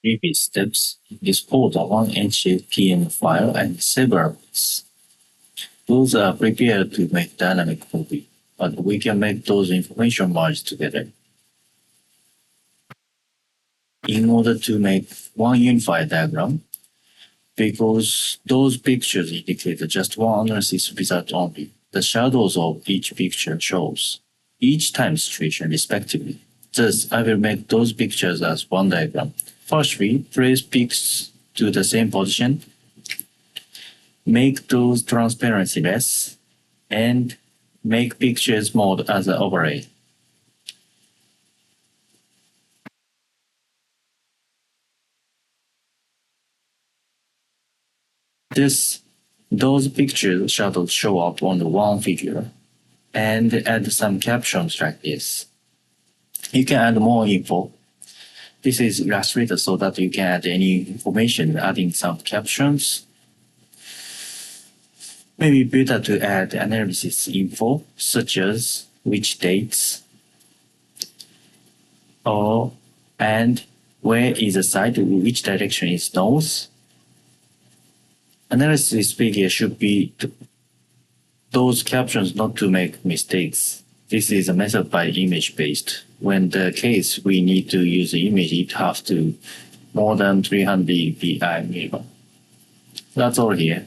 Previous steps, export a 1 HTML file and several bits. Those are prepared to make dynamic movie, but we can make those information merge together. In order to make one unified diagram, because those pictures indicate just one analysis result only, the shadows of each picture shows each time situation respectively. Thus, I will make those pictures as one diagram. Firstly, place peaks to the same position, make those transparency less, and make pictures mode as an overlay. Those pictures shadows show up on the one figure, and add some captions like this. You can add more info. This is illustrated so that you can add any information, adding some captions. Maybe better to add analysis info, such as which dates, and where is the site, which direction is north. Analysis figure should be those captions not to make mistakes. This is a method by image based. When the case we need to use the image, it has to more than 300 ppi minimum. That's all here.